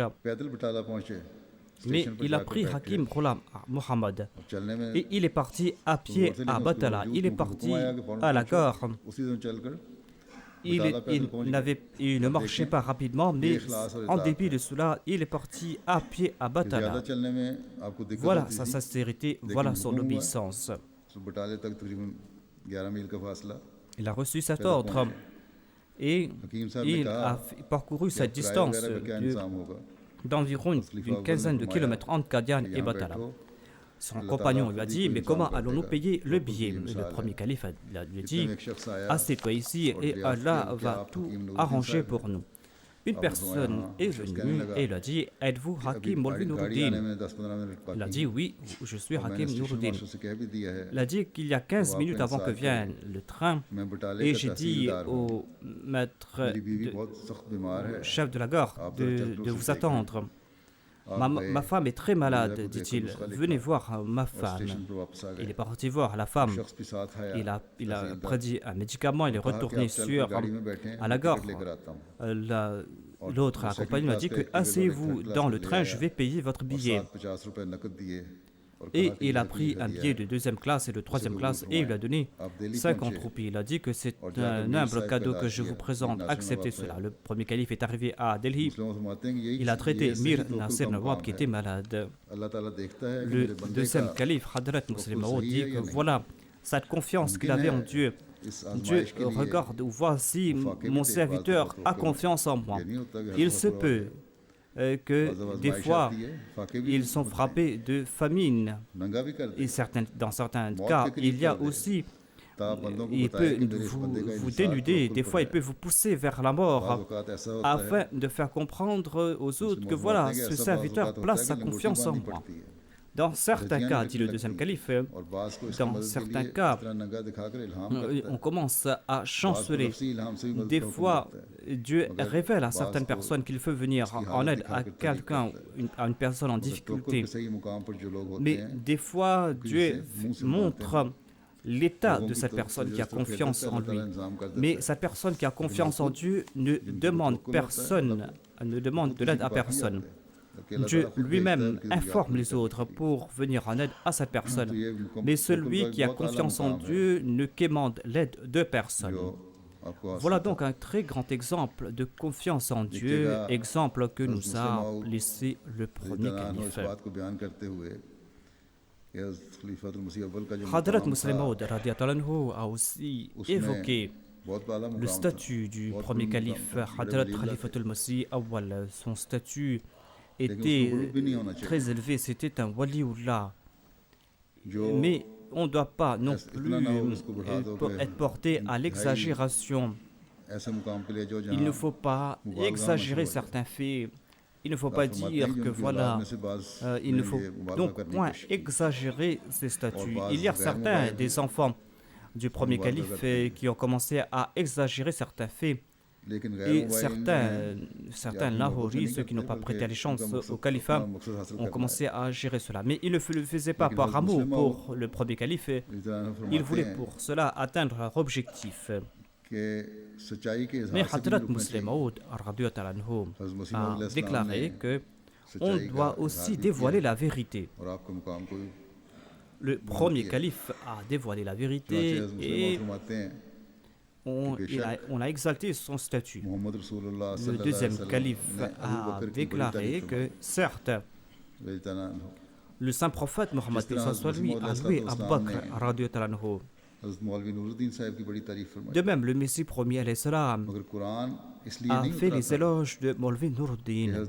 Speaker 2: Mais il a pris Hakim Ghulam Muhammad et il est parti à pied à Batala. Il est parti à la gare. Il ne marchait pas rapidement, mais en dépit de cela, il est parti à pied à Batala. Voilà sa sincérité, voilà son obéissance. Il a reçu cet ordre et il a parcouru cette distance d'environ une quinzaine de kilomètres entre Qadian et Batala. Son compagnon lui a dit « Mais comment allons-nous payer le billet ?» Le premier calife lui a dit « Assieds-toi ici et Allah va tout arranger pour nous. » Une personne est venue et lui a dit « Êtes-vous Hakim Maulvi Nuruddin ?» Il a dit « Oui, je suis Hakim Nuruddin. » Il a dit qu'il y a 15 minutes avant que vienne le train et j'ai dit au maître, au chef de la gare de vous attendre. Ma femme est très malade, dit-il. Venez voir ma femme. Il est parti voir la femme. Il a prédit un médicament. Il est retourné à la gare. L'autre accompagné m'a dit que asseyez-vous dans le train, je vais payer votre billet. Et il a pris un billet de deuxième classe et de troisième classe et il lui a donné 50 roupies. Il a dit que c'est un humble cadeau que je vous présente, acceptez cela. Le premier calife est arrivé à Delhi. Il a traité Mir Nasir Nawab qui était malade. Le deuxième calife, Hadrat Muslim Maud, dit que voilà cette confiance qu'il avait en Dieu. Dieu regarde, voici mon serviteur a confiance en moi. Il se peut que des fois, ils sont frappés de famine. Et dans certains cas, il y a aussi, il peut vous dénuder, des fois il peut vous pousser vers la mort afin de faire comprendre aux autres que voilà, ce serviteur place sa confiance en moi. Dans certains cas, dit le deuxième calife, dans certains cas, on commence à chanceler. Des fois, Dieu révèle à certaines personnes qu'il veut venir en aide à quelqu'un, à une personne en difficulté. Mais des fois, Dieu montre l'état de cette personne qui a confiance en lui. Mais cette personne qui a confiance en Dieu ne demande de l'aide à personne. Dieu lui-même informe les autres pour venir en aide à cette personne. Mais celui qui a confiance en Dieu ne quémande l'aide de personne. Voilà donc un très grand exemple de confiance en Dieu, exemple que nous a laissé le premier calife. Hadrat Muslim Maud a aussi évoqué le statut du premier calife, Hadrat Khalifatul Masih Awwal. Son statut était très élevé, c'était un waliullah. Mais on ne doit pas non plus être porté à l'exagération. Il ne faut pas exagérer certains faits. Il ne faut pas dire que voilà, il ne faut donc point exagérer ces statuts. Il y a certains des enfants du premier calife qui ont commencé à exagérer certains faits. Et certains Lahoris, ceux qui n'ont pas prêté allégeance au califat, ont commencé à gérer cela. Mais ils ne le faisaient pas par amour pour le premier calife. Ils voulaient pour cela atteindre leur objectif. Mais Hadrat Muslim Maud a déclaré que on doit aussi dévoiler la vérité. Le premier calife a dévoilé la vérité et on a exalté son statut. Le deuxième calife a déclaré que, certes, le saint prophète Mohammed lui a loué Abu Bakr radiyallahu anhu. De même, le Messie premier alayhi salam a fait les éloges de Maulvi Nuruddin.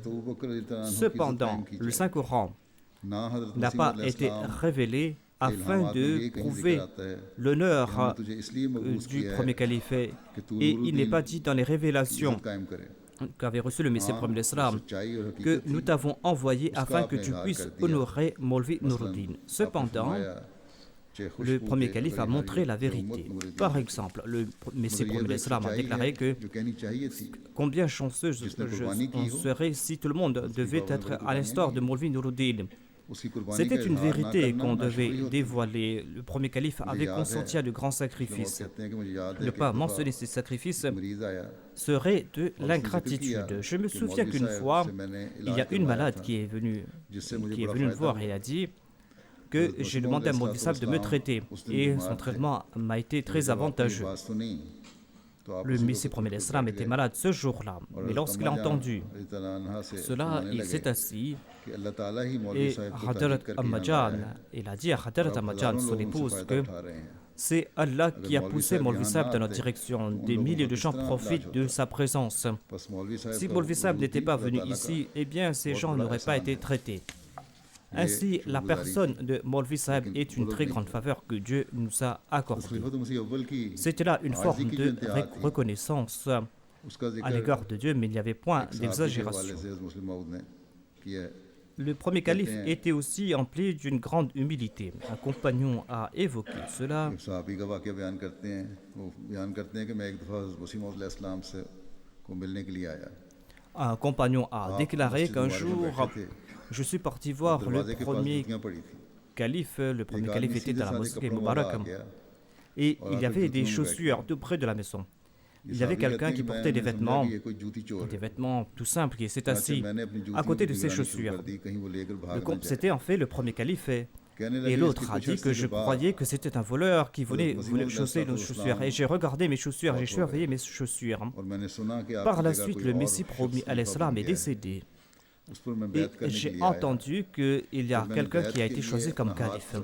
Speaker 2: Cependant, le Saint-Coran n'a pas été révélé afin de prouver l'honneur du premier calife. Et il n'est pas dit dans les révélations qu'avait reçu le Messie premier l'Islam que nous t'avons envoyé afin que tu puisses honorer Maulvi Nuruddin. Cependant, le premier calife a montré la vérité. Par exemple, le Messie premier l'Islam a déclaré que combien chanceux on serait si tout le monde devait être à l'instar de Maulvi Nuruddin. C'était une vérité qu'on devait dévoiler. Le premier calife avait consenti à de grands sacrifices. Ne pas mentionner ces sacrifices serait de l'ingratitude. Je me souviens qu'une fois, il y a une malade qui est venue me voir et a dit que j'ai demandé à Maulvi Sahib de me traiter et son traitement m'a été très avantageux. Le Messie premier l'Islam était malade ce jour-là, mais lorsqu'il a entendu cela, il s'est assis et Hadarat Ammajan, il a dit à Hadarat Ammajan, son épouse, que c'est Allah qui a poussé Maulvi Sahib dans notre direction. Des milliers de gens profitent de sa présence. Si Maulvi Sahib n'était pas venu ici, eh bien ces gens n'auraient pas été traités. Ainsi, la personne de Maulvi Sahib est une très grande faveur que Dieu nous a accordée. C'était là une forme de reconnaissance à l'égard de Dieu, mais il n'y avait point d'exagération. Le premier calife était aussi empli d'une grande humilité. Un compagnon a évoqué cela. Un compagnon a déclaré qu'un jour, je suis parti voir le premier calife. Le premier calife était dans la mosquée Mubarak. Et il y avait des chaussures tout près de la maison. Il y avait quelqu'un qui portait des vêtements tout simples, qui s'est assis à côté de ses chaussures. C'était en fait le premier calife. Et l'autre a dit que je croyais que c'était un voleur qui voulait chausser nos chaussures. Et j'ai regardé mes chaussures, j'ai surveillé mes chaussures. Par la suite, le Messie promis alayhi salam est décédé. Et j'ai entendu qu'il y a quelqu'un qui a été choisi comme calife.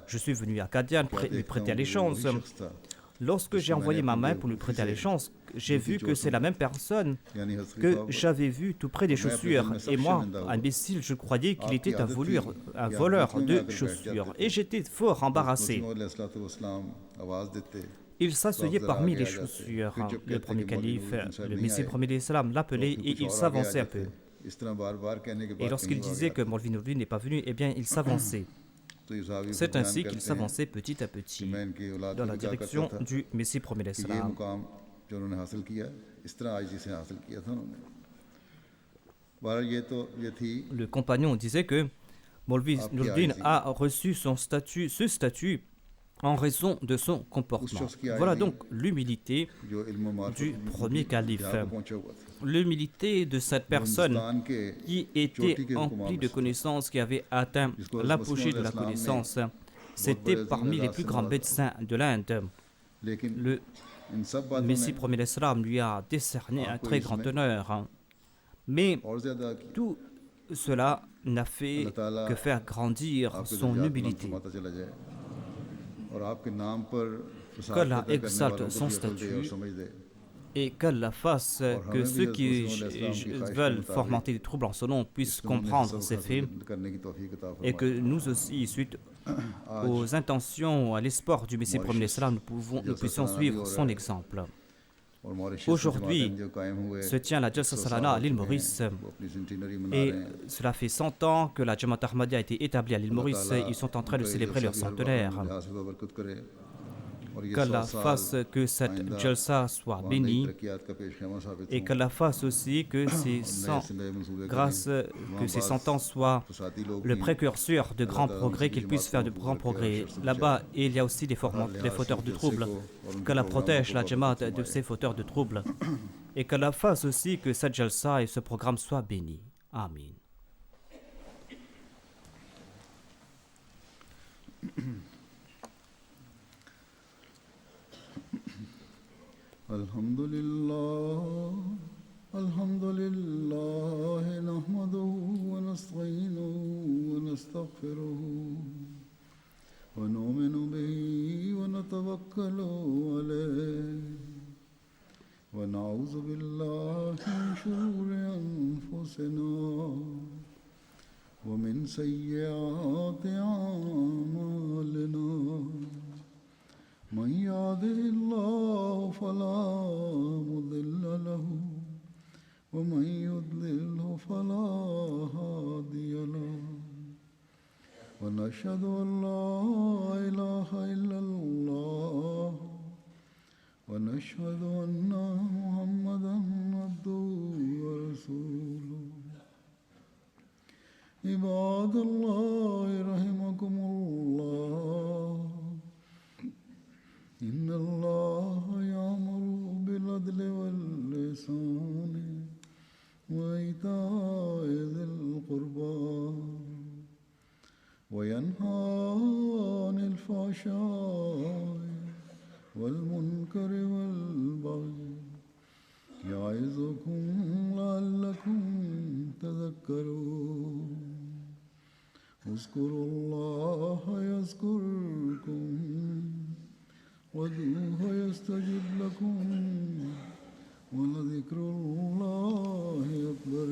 Speaker 2: Je suis venu à Qadian lui prêter allégeance. Lorsque j'ai envoyé ma main pour lui prêter allégeance, j'ai vu que c'est la même personne que j'avais vue tout près des chaussures. Et moi, imbécile, je croyais qu'il était un voleur de chaussures. Et j'étais fort embarrassé. Il s'asseyait parmi les chaussures. Le premier calife, le Messie premier l'Islam, l'appelait et il s'avançait un peu. Et lorsqu'il disait que Maulvi Nuruddin n'est pas venu, eh bien, il s'avançait. C'est ainsi qu'il s'avançait petit à petit dans la direction du Messie premier l'Islam. Le compagnon disait que Maulvi Nuruddin a reçu ce statut en raison de son comportement. Voilà donc l'humilité du premier calife. L'humilité de cette personne qui était emplie de connaissances, qui avait atteint l'apogée de la connaissance. C'était parmi les plus grands médecins de l'Inde. Le Messie premier l'Islam lui a décerné un très grand honneur. Mais tout cela n'a fait que faire grandir son humilité. Qu'Allah exalte son statut et qu'Allah fasse que ceux qui veulent fomenter des troubles en son nom puissent comprendre ces faits et que nous aussi, suite aux intentions, à l'espoir du Messie premier l'Islam, nous puissions suivre son exemple. Aujourd'hui se tient la Jalsa Salana à l'île Maurice et cela fait 100 ans que la Jamaat Ahmadiyya a été établie à l'île Maurice. Ils sont en train de célébrer leur centenaire. Qu'Allah fasse que cette Jalsa soit bénie et qu'Allah fasse aussi que ces 100 ans soient le précurseur de grands progrès, qu'ils puissent faire de grands progrès. Là-bas, il y a aussi des fauteurs de troubles. Qu'Allah protège la Jamaat de ces fauteurs de troubles et qu'Allah fasse aussi que cette Jalsa et ce programme soient bénis. Amin.
Speaker 1: الحمد لله نحمده ونستعينه ونستغفره ونؤمن به ونتوكل عليه ونعوذ بالله من شرور أنفسنا ومن سيئات أعمالنا من يهده الله فلا مضل له ومن يضلله فلا هادي له ونشهد أن لا إله إلا الله ونشهد أن محمدا عبده ورسوله عباد الله رحمكم الله إن الله يأمر بالعدل والإحسان وإيتاء ذي القربى وينهى عن الفحشاء والمنكر والبغي يعظكم لعلكم تذكرون اذكروا الله يذكركم وادعوه يستجب لكم ولذكر الله أكبر